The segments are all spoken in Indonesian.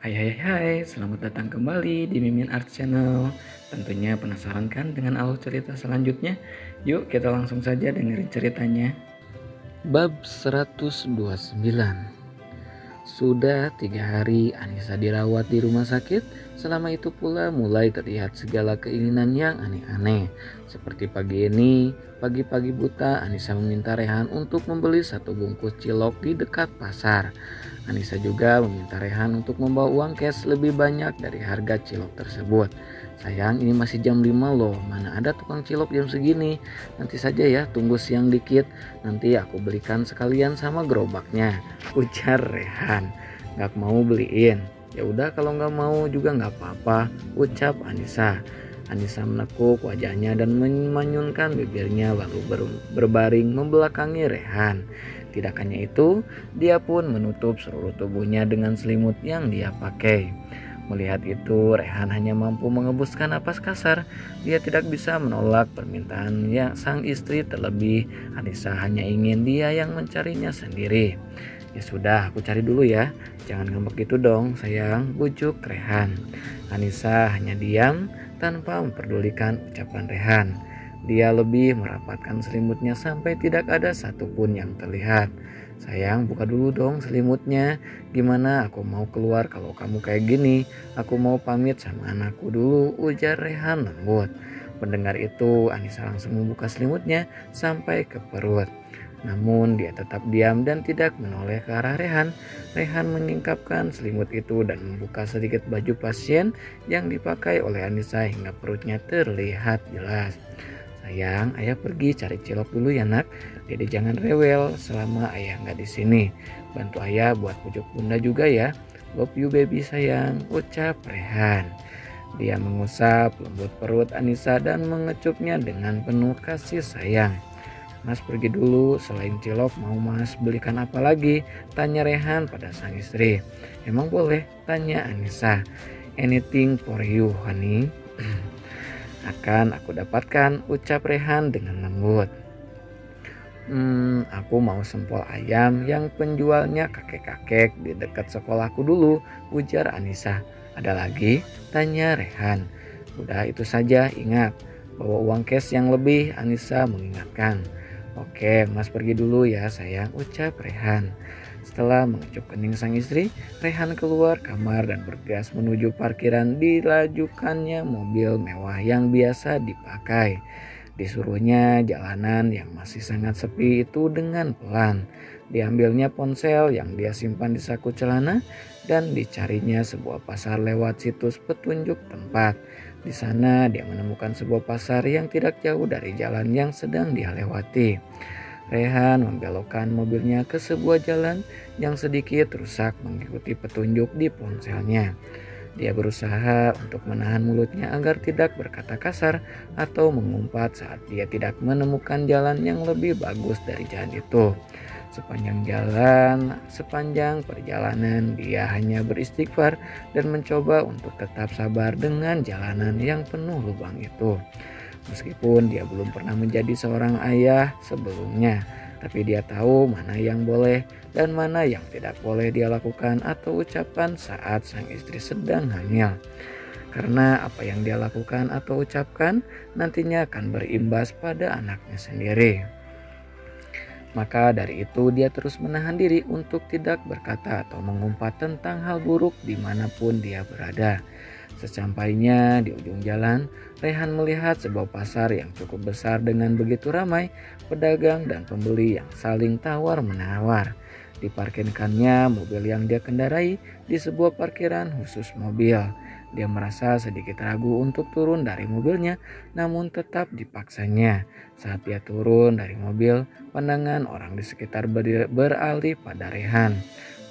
Hai, selamat datang kembali di Mimin Art Channel. Tentunya penasaran kan dengan alur cerita selanjutnya? Yuk kita langsung saja dengerin ceritanya. Bab 129. Sudah 3 hari Anissa dirawat di rumah sakit. Selama itu pula mulai terlihat segala keinginan yang aneh-aneh. Seperti pagi ini, pagi-pagi buta Anissa meminta Rehan untuk membeli 1 bungkus cilok di dekat pasar. Anissa juga meminta Rehan untuk membawa uang cash lebih banyak dari harga cilok tersebut. Sayang, ini masih jam 5 loh, mana ada tukang cilok jam segini. Nanti saja ya, tunggu siang dikit. Nanti aku belikan sekalian sama gerobaknya, ujar Rehan. Gak mau beliin? Ya udah, kalau gak mau juga gak apa-apa, ucap Anissa. Anissa menekuk wajahnya dan memanyunkan bibirnya lalu berbaring membelakangi Rehan. Tidak hanya itu, dia pun menutup seluruh tubuhnya dengan selimut yang dia pakai. Melihat itu, Rehan hanya mampu mengebuskan napas kasar. Dia tidak bisa menolak permintaan yang sang istri, terlebih Anissa hanya ingin dia yang mencarinya sendiri. Ya sudah, aku cari dulu ya. Jangan ngambek gitu dong sayang, bujuk Rehan. Anissa hanya diam tanpa memperdulikan ucapan Rehan. Dia lebih merapatkan selimutnya sampai tidak ada satupun yang terlihat. Sayang, buka dulu dong selimutnya. Gimana aku mau keluar kalau kamu kayak gini? Aku mau pamit sama anakku dulu, ujar Rehan lembut. Mendengar itu, Anissa langsung membuka selimutnya sampai ke perut. Namun dia tetap diam dan tidak menoleh ke arah Rehan. Rehan menyingkapkan selimut itu dan membuka sedikit baju pasien yang dipakai oleh Anissa hingga perutnya terlihat jelas. Sayang, ayah pergi cari cilok dulu ya nak. Dede jangan rewel selama ayah nggak di sini. Bantu ayah buat pujuk bunda juga ya. Love you baby sayang, ucap Rehan. Dia mengusap lembut perut Anissa dan mengecupnya dengan penuh kasih sayang. Mas pergi dulu, selain cilok mau mas belikan apa lagi? Tanya Rehan pada sang istri. Emang boleh? Tanya Anissa. Anything for you honey. Akan aku dapatkan, ucap Rehan dengan lembut. Aku mau sempol ayam yang penjualnya kakek-kakek di dekat sekolahku dulu, ujar Anissa. Ada lagi? Tanya Rehan. Udah itu saja, ingat. Bawa uang cash yang lebih, Anissa mengingatkan. Oke, mas pergi dulu ya sayang, ucap Rehan. Setelah mengecup kening sang istri, Rehan keluar kamar dan bergegas menuju parkiran. Dilajukannya mobil mewah yang biasa dipakai. Disuruhnya jalanan yang masih sangat sepi itu dengan pelan. Diambilnya ponsel yang dia simpan di saku celana dan dicarinya sebuah pasar lewat situs petunjuk tempat. Di sana dia menemukan sebuah pasar yang tidak jauh dari jalan yang sedang dia lewati. Rehan membelokkan mobilnya ke sebuah jalan yang sedikit rusak mengikuti petunjuk di ponselnya. Dia berusaha untuk menahan mulutnya agar tidak berkata kasar atau mengumpat saat dia tidak menemukan jalan yang lebih bagus dari jalan itu. Sepanjang perjalanan dia hanya beristighfar dan mencoba untuk tetap sabar dengan jalanan yang penuh lubang itu. Meskipun dia belum pernah menjadi seorang ayah sebelumnya, tapi dia tahu mana yang boleh dan mana yang tidak boleh dia lakukan atau ucapkan saat sang istri sedang hamil. Karena apa yang dia lakukan atau ucapkan nantinya akan berimbas pada anaknya sendiri. Maka dari itu dia terus menahan diri untuk tidak berkata atau mengumpat tentang hal buruk dimanapun dia berada. Sesampainya di ujung jalan, Rehan melihat sebuah pasar yang cukup besar dengan begitu ramai pedagang dan pembeli yang saling tawar-menawar. Diparkirkannya mobil yang dia kendarai di sebuah parkiran khusus mobil. Dia merasa sedikit ragu untuk turun dari mobilnya, namun tetap dipaksanya. Saat dia turun dari mobil, pandangan orang di sekitar beralih pada Rehan.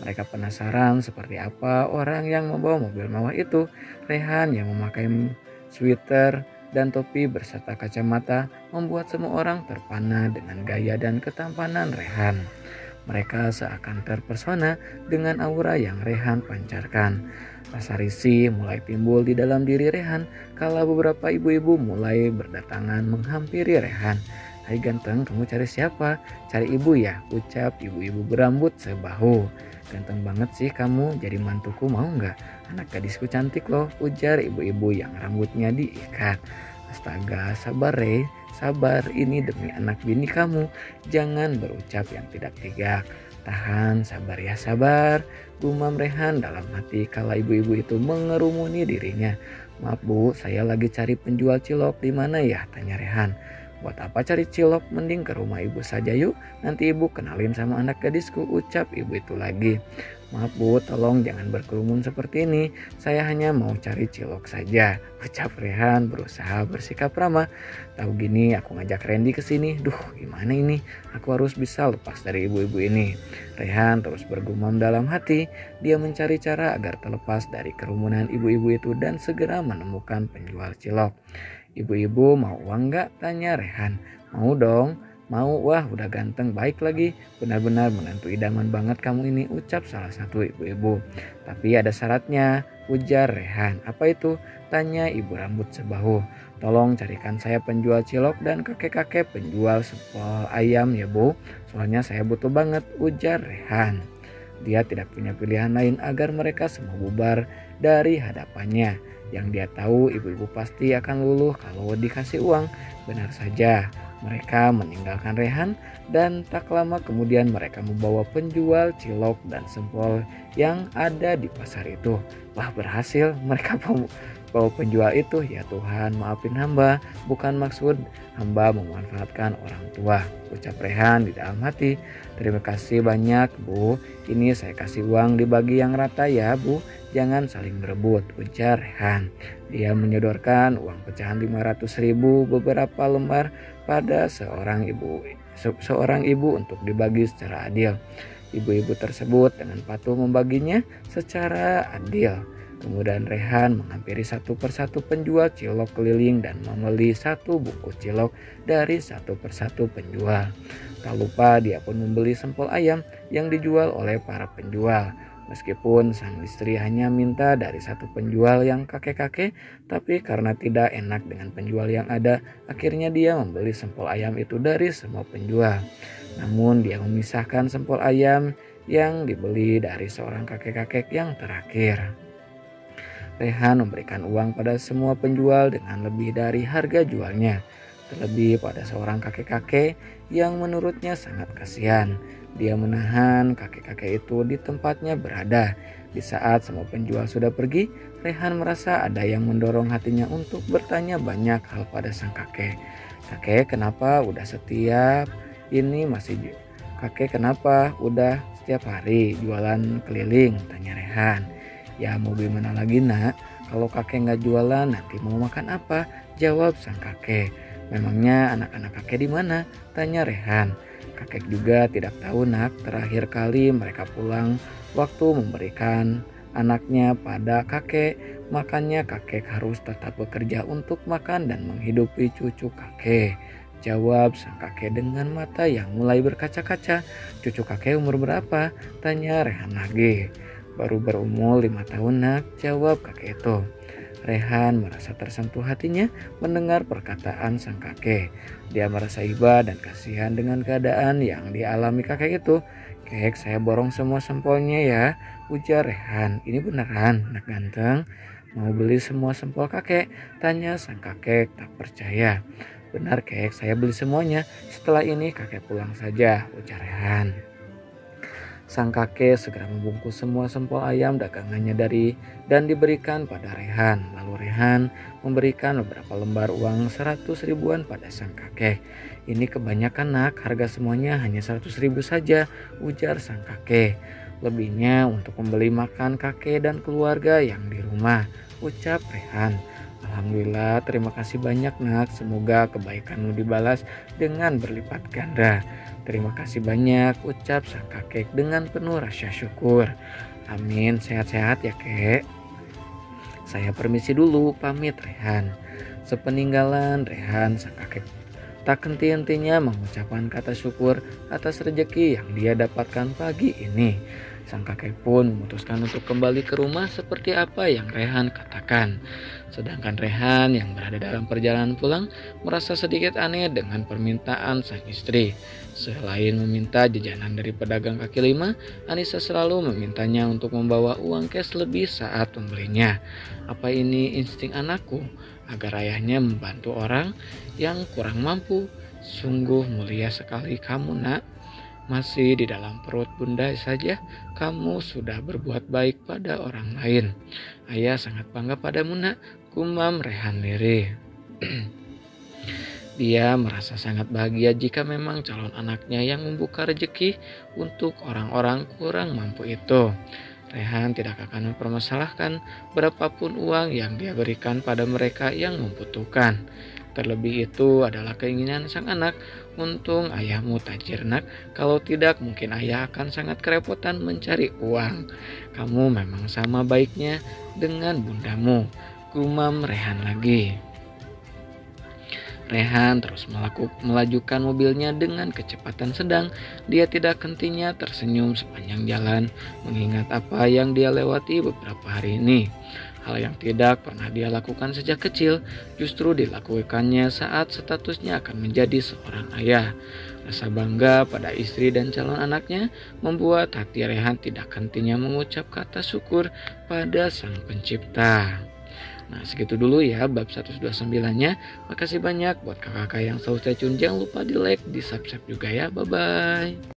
Mereka penasaran seperti apa orang yang membawa mobil mewah itu. Rehan yang memakai sweater dan topi berserta kacamata membuat semua orang terpana dengan gaya dan ketampanan Rehan. Mereka seakan terpesona dengan aura yang Rehan pancarkan. Rasa risih mulai timbul di dalam diri Rehan kala beberapa ibu-ibu mulai berdatangan menghampiri Rehan. "Hai ganteng, kamu cari siapa?" "Cari ibu ya?" ucap ibu-ibu berambut sebahu. "Ganteng banget sih kamu, jadi mantuku mau nggak?" "Anak gadisku cantik loh," ujar ibu-ibu yang rambutnya diikat. "Astaga, sabar Rey, sabar, ini demi anak bini kamu. Jangan berucap yang tidak tegak. Tahan, sabar ya sabar," gumam Rehan dalam hati kala ibu-ibu itu mengerumuni dirinya. "Maaf bu, saya lagi cari penjual cilok. Di mana ya?" tanya Rehan. "Buat apa cari cilok? Mending ke rumah ibu saja yuk. Nanti ibu kenalin sama anak gadisku," ucap ibu itu lagi. "Maaf bu, tolong jangan berkerumun seperti ini. Saya hanya mau cari cilok saja," ucap Rehan berusaha bersikap ramah. "Tahu gini aku ngajak Randy ke sini. Duh, gimana ini? Aku harus bisa lepas dari ibu-ibu ini." Rehan terus bergumam dalam hati. Dia mencari cara agar terlepas dari kerumunan ibu-ibu itu dan segera menemukan penjual cilok. "Ibu-ibu mau uang nggak?" tanya Rehan. "Mau dong. Mau, wah udah ganteng baik lagi. Benar-benar menantu idaman banget kamu ini," ucap salah satu ibu-ibu. "Tapi ada syaratnya," ujar Rehan. "Apa itu?" tanya ibu rambut sebahu. "Tolong carikan saya penjual cilok dan kakek-kakek penjual sempol ayam ya bu. Soalnya saya butuh banget," ujar Rehan. Dia tidak punya pilihan lain agar mereka semua bubar dari hadapannya. Yang dia tahu ibu-ibu pasti akan luluh kalau dikasih uang. Benar saja, mereka meninggalkan Rehan dan tak lama kemudian mereka membawa penjual cilok dan sempol yang ada di pasar itu. Wah, berhasil, mereka bawa penjual itu. "Ya Tuhan, maafin hamba, bukan maksud hamba memanfaatkan orang tua," ucap Rehan di dalam hati. "Terima kasih banyak bu, ini saya kasih uang dibagi yang rata ya bu. Jangan saling berebut," ujar Rehan. Dia menyodorkan uang pecahan 500.000 beberapa lembar pada seorang ibu untuk dibagi secara adil. Ibu-ibu tersebut dengan patuh membaginya secara adil. Kemudian Rehan menghampiri satu persatu penjual cilok keliling dan membeli satu bungkus cilok dari satu persatu penjual. Tak lupa dia pun membeli sempol ayam yang dijual oleh para penjual. Meskipun sang istri hanya minta dari satu penjual yang kakek-kakek, tapi karena tidak enak dengan penjual yang ada, akhirnya dia membeli sempol ayam itu dari semua penjual. Namun dia memisahkan sempol ayam yang dibeli dari seorang kakek-kakek yang terakhir. Rehan memberikan uang pada semua penjual dengan lebih dari harga jualnya. Terlebih pada seorang kakek-kakek yang menurutnya sangat kasihan. Dia menahan kakek-kakek itu di tempatnya berada. Di saat semua penjual sudah pergi, Rehan merasa ada yang mendorong hatinya untuk bertanya banyak hal pada sang kakek. "Kakek, kenapa udah setiap ini masih Kakek, kenapa udah setiap hari jualan keliling?" tanya Rehan. "Ya mau gimana lagi nak, kalau kakek nggak jualan nanti mau makan apa?" jawab sang kakek. "Memangnya anak-anak kakek di mana?" tanya Rehan. Kakek juga tidak tahu nak, terakhir kali mereka pulang waktu memberikan anaknya pada kakek. Makanya kakek harus tetap bekerja untuk makan dan menghidupi cucu kakek, jawab sang kakek dengan mata yang mulai berkaca-kaca. "Cucu kakek umur berapa?" tanya Rehan lagi. "Baru berumur 5 tahun nak," jawab kakek itu. Rehan merasa tersentuh hatinya mendengar perkataan sang kakek. Dia merasa iba dan kasihan dengan keadaan yang dialami kakek itu. "Kek, saya borong semua sempolnya ya," ujar Rehan. "Ini beneran, nak ganteng? Mau beli semua sempol kakek?" tanya sang kakek tak percaya. "Benar kek, saya beli semuanya. Setelah ini kakek pulang saja," ujar Rehan. Sang kakek segera membungkus semua sempol ayam dagangannya dan diberikan pada Rehan. Lalu Rehan memberikan beberapa lembar uang 100 ribuan pada sang kakek. "Ini kebanyakan nak, harga semuanya hanya 100 ribu saja," ujar sang kakek. "Lebihnya untuk membeli makan kakek dan keluarga yang di rumah," ucap Rehan. "Alhamdulillah, terima kasih banyak nak, semoga kebaikanmu dibalas dengan berlipat ganda." "Terima kasih banyak," ucap sang kakek dengan penuh rasa syukur. "Amin, sehat-sehat ya kek. Saya permisi dulu, pamit," Rehan. Sepeninggalan Rehan, sang kakek tak henti-hentinya mengucapkan kata syukur atas rejeki yang dia dapatkan pagi ini. Sang kakek pun memutuskan untuk kembali ke rumah seperti apa yang Rehan katakan. Sedangkan Rehan yang berada dalam perjalanan pulang merasa sedikit aneh dengan permintaan sang istri. Selain meminta jajanan dari pedagang kaki lima, Anissa selalu memintanya untuk membawa uang cash lebih saat membelinya. Apa ini insting anakku agar ayahnya membantu orang yang kurang mampu? Sungguh mulia sekali kamu, Nak. Masih di dalam perut bunda saja, kamu sudah berbuat baik pada orang lain. Ayah sangat bangga padamu, Nak, gumam Rehan lirih. Dia merasa sangat bahagia jika memang calon anaknya yang membuka rezeki untuk orang-orang kurang mampu itu. Rehan tidak akan mempermasalahkan berapapun uang yang dia berikan pada mereka yang membutuhkan. Terlebih itu adalah keinginan sang anak. Untung ayahmu tajir, Nak. Kalau tidak mungkin ayah akan sangat kerepotan mencari uang. Kamu memang sama baiknya dengan bundamu, gumam Rehan lagi. Rehan terus melajukan mobilnya dengan kecepatan sedang. Dia tidak hentinya tersenyum sepanjang jalan, mengingat apa yang dia lewati beberapa hari ini. Hal yang tidak pernah dia lakukan sejak kecil, justru dilakukannya saat statusnya akan menjadi seorang ayah. Rasa bangga pada istri dan calon anaknya membuat hati Rehan tidak hentinya mengucap kata syukur pada Sang Pencipta. Nah, segitu dulu ya bab 129-nya. Makasih banyak buat kakak-kakak yang selalu stay tune. Jangan lupa di like, di subscribe juga ya. Bye-bye.